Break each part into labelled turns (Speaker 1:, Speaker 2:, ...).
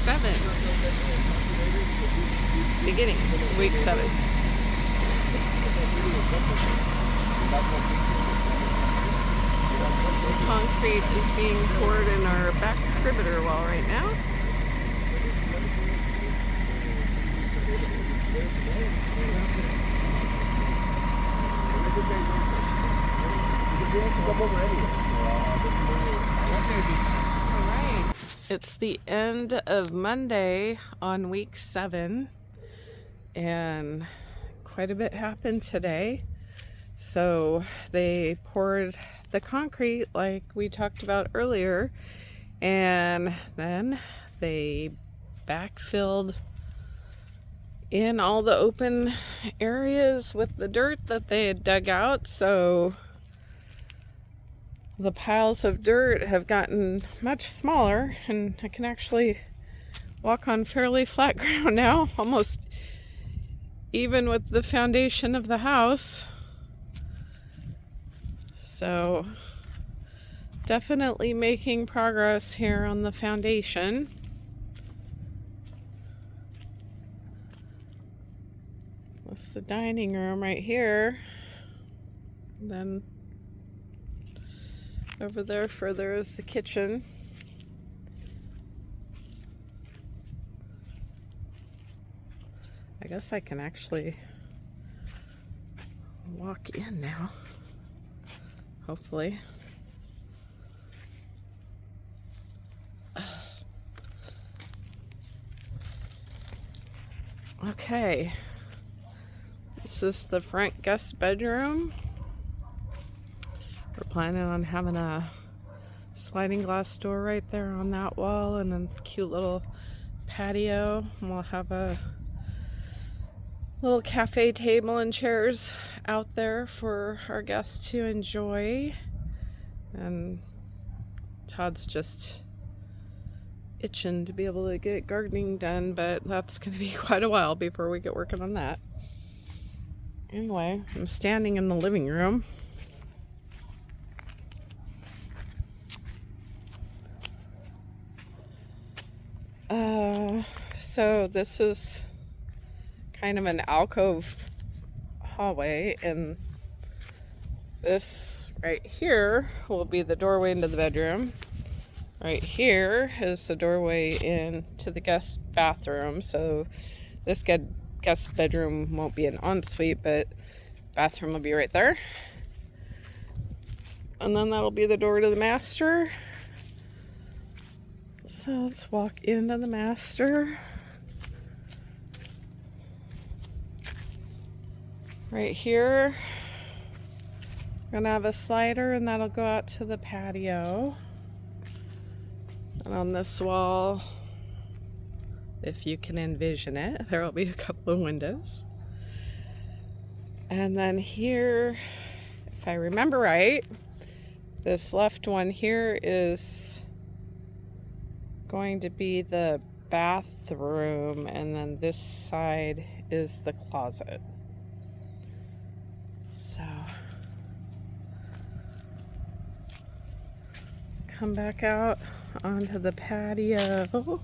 Speaker 1: 7. Beginning week 7. Concrete is being poured in our back perimeter wall right now. Alright, it's the end of Monday on week 7, and quite a bit happened today. So they poured the concrete like we talked about earlier, and then they backfilled in all the open areas with the dirt that they had dug out. So the piles of dirt have gotten much smaller, and I can actually walk on fairly flat ground now, almost even with the foundation of the house. So definitely making progress here on the foundation. That's the dining room right here. And then over there further is the kitchen. I guess I can actually walk in now, hopefully. Okay, this is the front guest bedroom. We're planning on having a sliding glass door right there on that wall, and a cute little patio. And we'll have a little cafe table and chairs out there for our guests to enjoy. And Todd's just itching to be able to get gardening done, but that's going to be quite a while before we get working on that. Anyway, I'm standing in the living room. So this is kind of an alcove hallway, and this right here will be the doorway into the bedroom. Right here is the doorway into the guest bathroom. So this guest bedroom won't be an ensuite, but bathroom will be right there. And then that'll be the door to the master. So let's walk into the master. Right here, we're gonna have a slider, and that'll go out to the patio. And on this wall, if you can envision it, there will be a couple of windows. And then here, if I remember right, this left one here is going to be the bathroom, and then this side is the closet. So come back out onto the patio.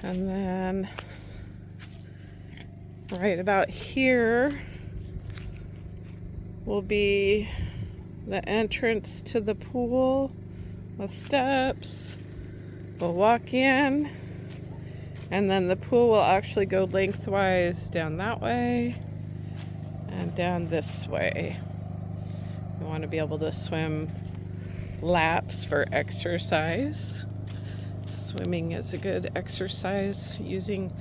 Speaker 1: And then right about here will be the entrance to the pool with steps. We'll walk in, and then the pool will actually go lengthwise down that way and down this way. We want to be able to swim laps for exercise. Swimming is a good exercise, using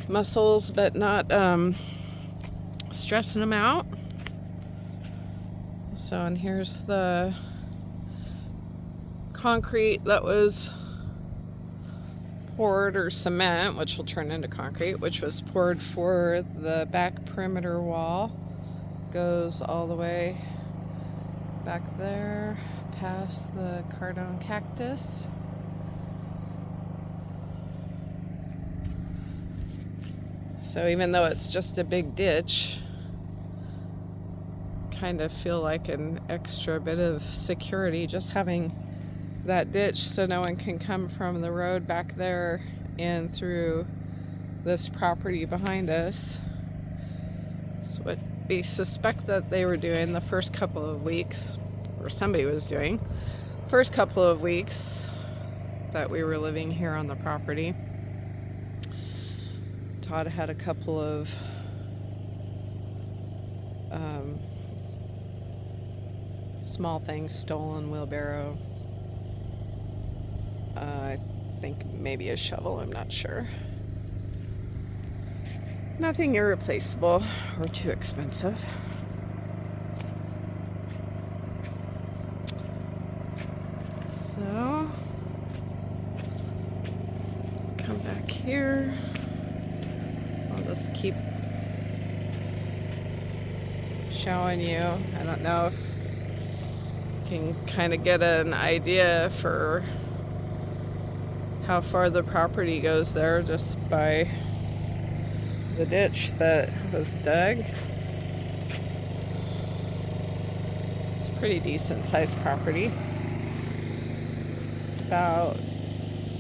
Speaker 1: muscles but not stressing them out. So, and here's the concrete that was poured, or cement, which will turn into concrete, which was poured for the back perimeter wall. Goes all the way back there, past the cardon cactus. So even though it's just a big ditch, kind of feel like an extra bit of security just having that ditch so no one can come from the road back there and through this property behind us. That's what we suspect that they were doing the first couple of weeks, or somebody was doing first couple of weeks that we were living here on the property. Todd had a couple of small things stolen, wheelbarrow, I think maybe a shovel, I'm not sure. Nothing irreplaceable or too expensive. So, come back here. I'll just keep showing you. I don't know if you can kind of get an idea for how far the property goes there just by the ditch that was dug. It's a pretty decent sized property. It's about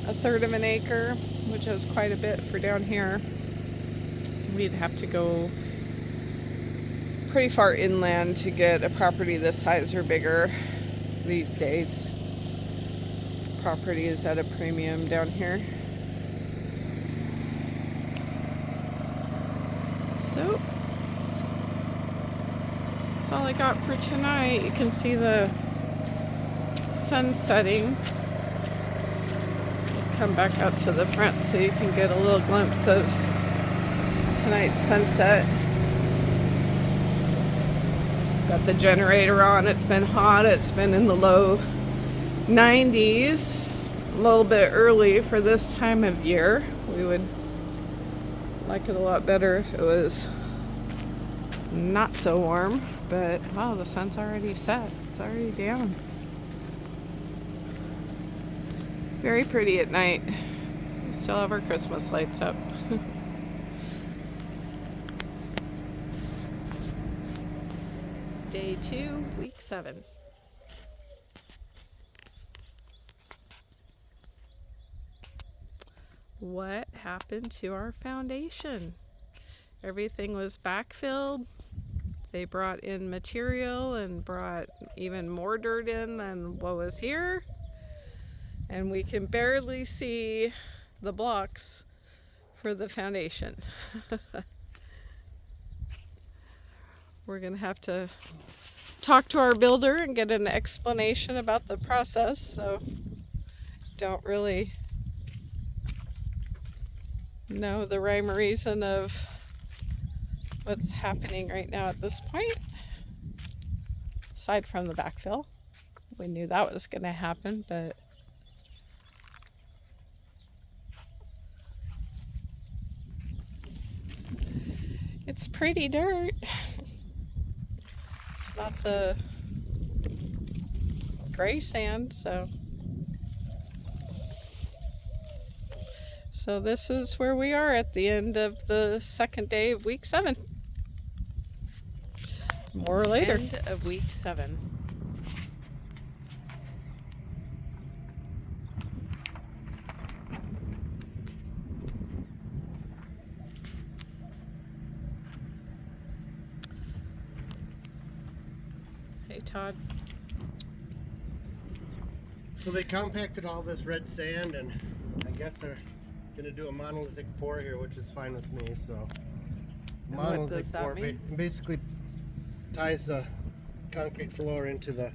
Speaker 1: 1/3 of an acre, which is quite a bit for down here. We'd have to go pretty far inland to get a property this size or bigger these days. Property is at a premium down here. So that's all I got for tonight. You can see the sun setting. Come back out to the front so you can get a little glimpse of tonight's sunset. Got the generator on. It's been hot. It's been in the low 90s. A little bit early for this time of year. We would like it a lot better if it was not so warm, but wow, the sun's already set. It's already down. Very pretty at night. We still have our Christmas lights up. Day 2, week 7. What happened to our foundation? Everything was backfilled. They brought in material and brought even more dirt in than what was here. And we can barely see the blocks for the foundation. We're gonna have to talk to our builder and get an explanation about the process. So don't really know the rhyme or reason of what's happening right now at this point, aside from the backfill. We knew that was going to happen, but it's pretty dirt. It's not the gray sand, so this is where we are at the end of the second day of week 7. More later. End of week 7. Hey, Todd.
Speaker 2: So they compacted all this red sand, and I guess they're going to do a monolithic pour here, which is fine with me. So monolithic pour basically ties the concrete floor into the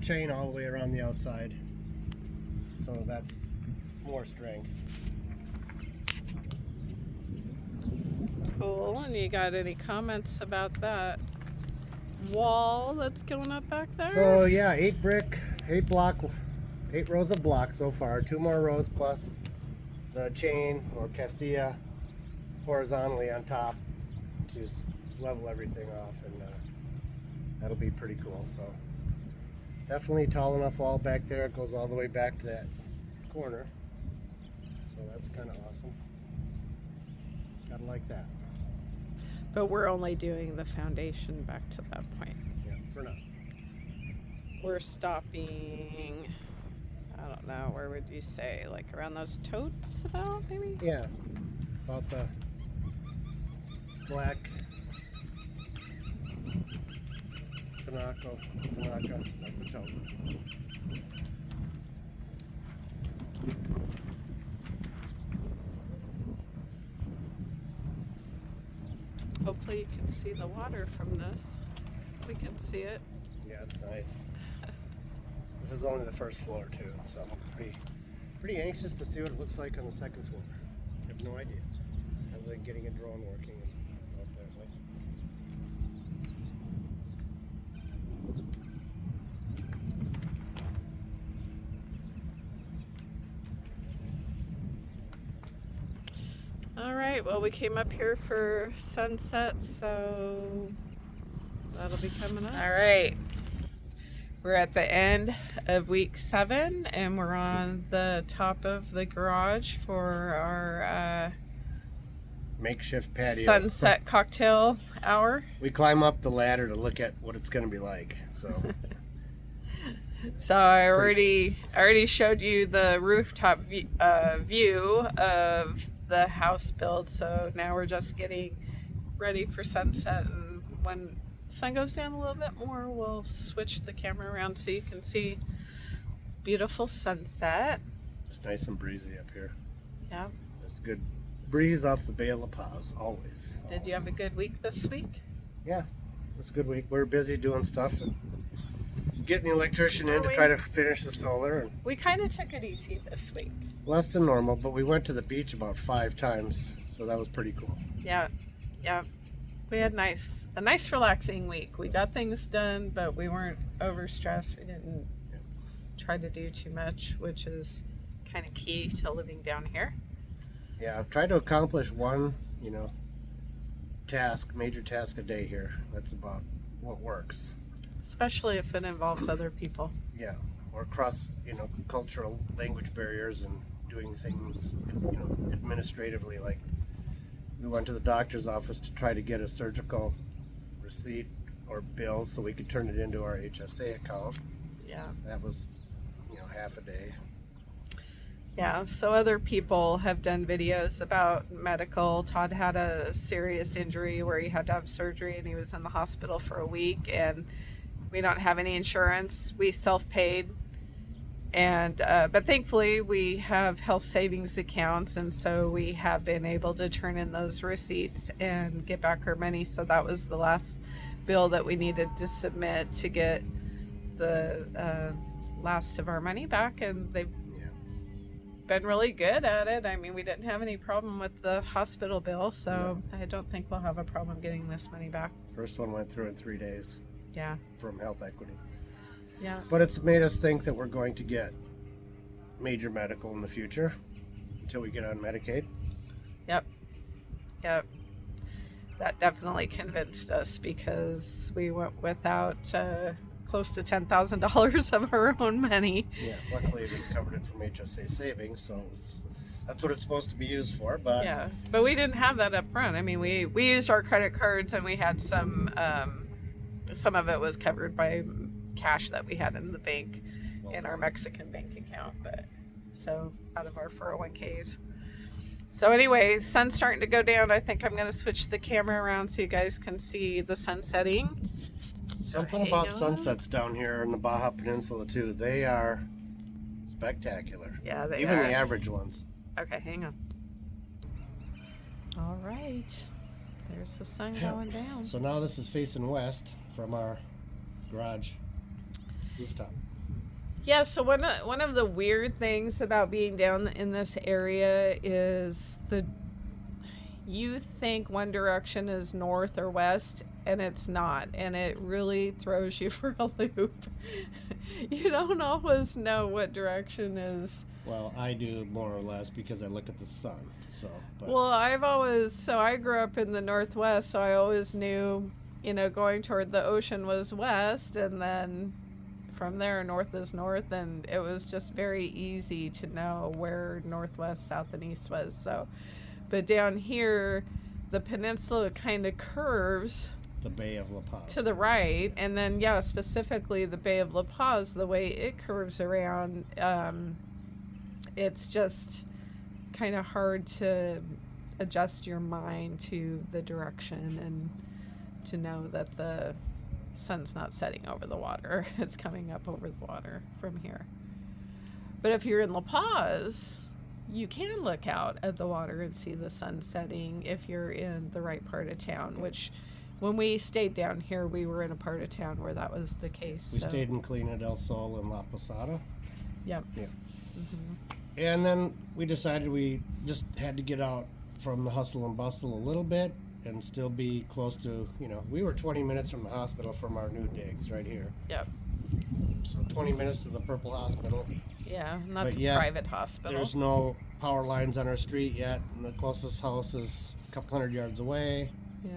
Speaker 2: chain all the way around the outside. So that's more strength.
Speaker 1: Cool. And you got any comments about that wall that's going up back there?
Speaker 2: So yeah, 8 rows of blocks so far. 2 more rows plus the chain or castilla horizontally on top to level everything off, and that'll be pretty cool. So definitely tall enough wall back there. It goes all the way back to that corner, so that's kind of awesome. Gotta like that.
Speaker 1: But we're only doing the foundation back to that point.
Speaker 2: Yeah, for now.
Speaker 1: we're stopping, I don't know, where would you say? Like around those totes about, maybe?
Speaker 2: Yeah, about the black Tanaka, like the tote.
Speaker 1: Hopefully you can see the water from this. We can see it.
Speaker 2: Yeah, it's nice. This is only the first floor too, so I'm pretty anxious to see what it looks like on the second floor. I have no idea, other than getting a drone working and out that way.
Speaker 1: All right, well, we came up here for sunset, so that'll be coming up. All right, we're at the end of week 7, and we're on the top of the garage for our
Speaker 2: Makeshift patio.
Speaker 1: sunset cocktail hour.
Speaker 2: We climb up the ladder to look at what it's going to be like. So,
Speaker 1: So I already showed you the rooftop view of the house build. So now we're just getting ready for sunset, and when sun goes down a little bit more, we'll switch the camera around so you can see beautiful sunset.
Speaker 2: it's nice and breezy up here.
Speaker 1: Yeah.
Speaker 2: There's a good breeze off the Bay of La Paz, always.
Speaker 1: Did you have a good week this week?
Speaker 2: Yeah, it was a good week. We were busy doing stuff and getting the electrician in to try to finish the solar. And
Speaker 1: We kind of took it easy this week.
Speaker 2: less than normal, but we went to the beach about 5 times, so that was pretty cool.
Speaker 1: Yeah, yeah. We had a nice relaxing week. We got things done, but we weren't overstressed. We didn't try to do too much, which is kind of key to living down here.
Speaker 2: Yeah, I've tried to accomplish one, major task a day here. That's about what works.
Speaker 1: Especially if it involves other people.
Speaker 2: Yeah, or cross, cultural language barriers and doing things, administratively. Like we went to the doctor's office to try to get a surgical receipt or bill so we could turn it into our HSA account.
Speaker 1: Yeah.
Speaker 2: That was, half a day.
Speaker 1: Yeah, so other people have done videos about medical. Todd had a serious injury where he had to have surgery and he was in the hospital for a week, and we don't have any insurance. We self-paid, and but thankfully we have health savings accounts, and so we have been able to turn in those receipts and get back our money. So that was the last bill that we needed to submit to get the last of our money back, and they've been really good at it. I mean, we didn't have any problem with the hospital bill, so I don't think we'll have a problem getting this money back.
Speaker 2: First one went through in 3 days.
Speaker 1: Yeah.
Speaker 2: From Health Equity.
Speaker 1: Yeah.
Speaker 2: But it's made us think that we're going to get major medical in the future until we get on Medicaid.
Speaker 1: Yep. That definitely convinced us, because we went without close to $10,000 of our own money.
Speaker 2: Yeah, luckily we covered it from HSA savings, so that's what it's supposed to be used for. But
Speaker 1: yeah, but we didn't have that up front. I mean, we used our credit cards, and we had some of it was covered by cash that we had in the bank, in our Mexican bank account, but so out of our 401ks. So anyway, sun's starting to go down. I think I'm going to switch the camera around so you guys can see the sun setting.
Speaker 2: Something about sunsets down here in the Baja Peninsula too. They are spectacular.
Speaker 1: Yeah, they
Speaker 2: even
Speaker 1: are.
Speaker 2: the average ones.
Speaker 1: Okay, hang on. All right, there's the sun going down.
Speaker 2: So now this is facing west from our garage rooftop.
Speaker 1: Yeah, so one of the weird things about being down in this area is you think one direction is north or west, and it's not, and it really throws you for a loop. You don't always know what direction is.
Speaker 2: Well, I do more or less because I look at the sun.
Speaker 1: Well, I grew up in the Northwest, so I always knew, going toward the ocean was west, and then from there north is north, and it was just very easy to know where northwest, south, and east was. So, but down here, the peninsula kind of curves
Speaker 2: the Bay of La Paz.
Speaker 1: to the right, and then yeah, specifically the Bay of La Paz, the way it curves around, it's just kind of hard to adjust your mind to the direction and to know that the sun's not setting over the water. It's coming up over the water from here. But if you're in La Paz, you can look out at the water and see the sun setting if you're in the right part of town, which when we stayed down here, we were in a part of town where that was the case.
Speaker 2: We stayed in Colina del Sol and La Posada.
Speaker 1: Yep.
Speaker 2: Yeah.
Speaker 1: Mm-hmm.
Speaker 2: And then we decided we just had to get out from the hustle and bustle a little bit and still be close to, we were 20 minutes from the hospital from our new digs right here.
Speaker 1: Yep.
Speaker 2: So 20 minutes to the Purple Hospital.
Speaker 1: Yeah, and that's
Speaker 2: But
Speaker 1: a private hospital.
Speaker 2: There's no power lines on our street yet, and the closest house is a couple hundred yards away.
Speaker 1: Yeah.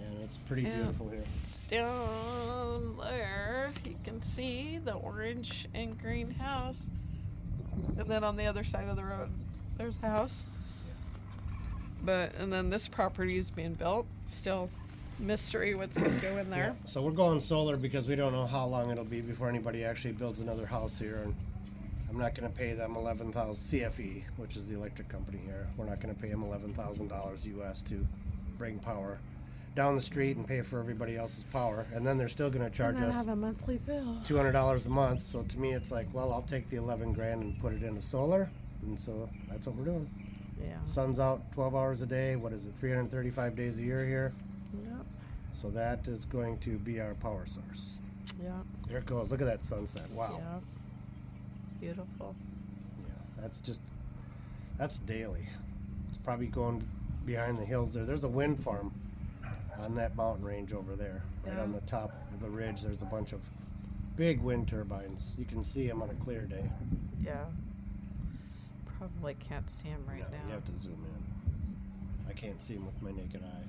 Speaker 2: And it's pretty beautiful here.
Speaker 1: It's down there. You can see the orange and green house. And then on the other side of the road, there's a house. And then this property is being built. Still mystery what's going to go in there.
Speaker 2: Yeah. So we're going solar because we don't know how long it'll be before anybody actually builds another house here. And I'm not going to pay them $11,000 CFE, which is the electric company here. We're not going to pay them $11,000 US to bring power down the street and pay for everybody else's power. And then they're still going to charge us
Speaker 1: have a monthly bill.
Speaker 2: $200 a month. So to me, it's like, well, I'll take the 11 grand and put it into solar. And so that's what we're doing.
Speaker 1: Yeah.
Speaker 2: Sun's out 12 hours a day. What is it? 335 days a year here.
Speaker 1: Yep.
Speaker 2: So that is going to be our power source.
Speaker 1: Yeah.
Speaker 2: There it goes. Look at that sunset. Wow.
Speaker 1: Yeah. Beautiful.
Speaker 2: Yeah. That's daily. It's probably going behind the hills there. There's a wind farm on that mountain range over there. Right on the top of the ridge, there's a bunch of big wind turbines. You can see them on a clear day.
Speaker 1: Yeah. Probably can't see him right now.
Speaker 2: You have to zoom in. I can't see him with my naked eye.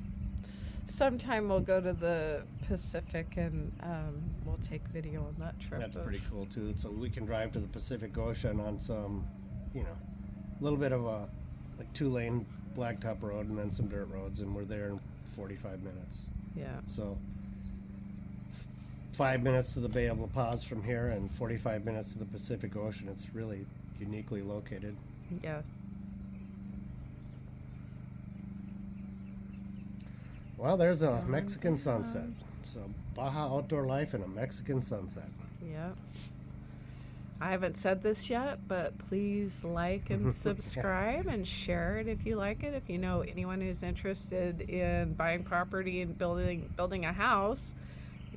Speaker 1: Sometime we'll go to the Pacific and we'll take video on that trip.
Speaker 2: That's pretty cool too. So we can drive to the Pacific Ocean on some, a little bit of a 2-lane blacktop road and then some dirt roads, and we're there in 45 minutes.
Speaker 1: Yeah.
Speaker 2: So 5 minutes to the Bay of La Paz from here and 45 minutes to the Pacific Ocean. It's really uniquely located.
Speaker 1: Yeah.
Speaker 2: Well, there's a Mexican sunset. So Baja outdoor life and a Mexican sunset.
Speaker 1: Yeah. I haven't said this yet, but please like and subscribe and share it if you like it. If you know anyone who's interested in buying property and building a house,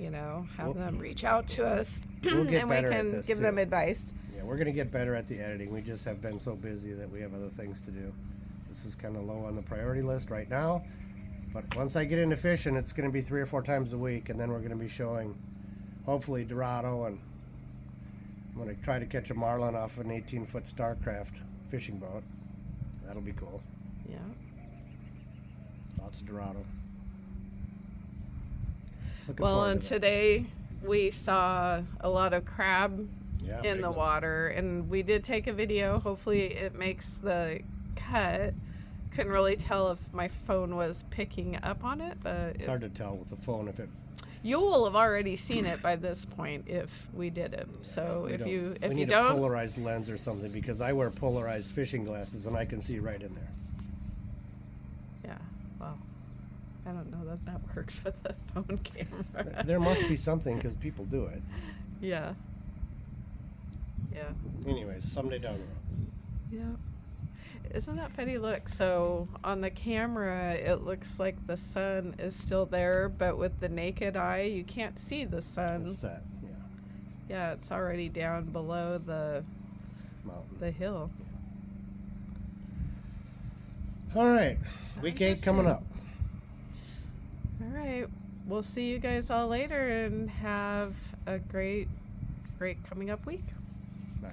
Speaker 1: have them reach out to us
Speaker 2: We'll get
Speaker 1: and
Speaker 2: better
Speaker 1: we
Speaker 2: at
Speaker 1: can
Speaker 2: this
Speaker 1: give
Speaker 2: too.
Speaker 1: them advice.
Speaker 2: Yeah, we're going to get better at the editing. We just have been so busy that we have other things to do. This is kind of low on the priority list right now. But once I get into fishing, it's going to be 3 or 4 times a week, and then we're going to be showing, hopefully, Dorado, and I'm going to try to catch a marlin off an 18-foot Starcraft fishing boat. That'll be cool.
Speaker 1: Yeah.
Speaker 2: Lots of Dorado.
Speaker 1: And today we saw a lot of crab
Speaker 2: Yeah,
Speaker 1: in
Speaker 2: big
Speaker 1: the
Speaker 2: ones.
Speaker 1: water, and we did take a video. Hopefully it makes the cut. Couldn't really tell if my phone was picking up on it, but
Speaker 2: It's hard to tell with the phone if it.
Speaker 1: you will have already seen it by this point if we did it. So
Speaker 2: we
Speaker 1: if
Speaker 2: don't-
Speaker 1: you
Speaker 2: we need
Speaker 1: don't,
Speaker 2: a polarized lens or something, because I wear polarized fishing glasses and I can see right in there.
Speaker 1: yeah, well, I don't know that works with a phone camera.
Speaker 2: There must be something, because people do it.
Speaker 1: Yeah. Yeah.
Speaker 2: Anyways, someday down the road.
Speaker 1: Yeah. Isn't that funny? Look, so on the camera, it looks like the sun is still there, but with the naked eye, you can't see the sun.
Speaker 2: It's set, yeah.
Speaker 1: Yeah, it's already down below the
Speaker 2: Mountain.
Speaker 1: hill.
Speaker 2: All right, week 8 coming up.
Speaker 1: All right. We'll see you guys all later and have a great coming up week.
Speaker 2: Bye.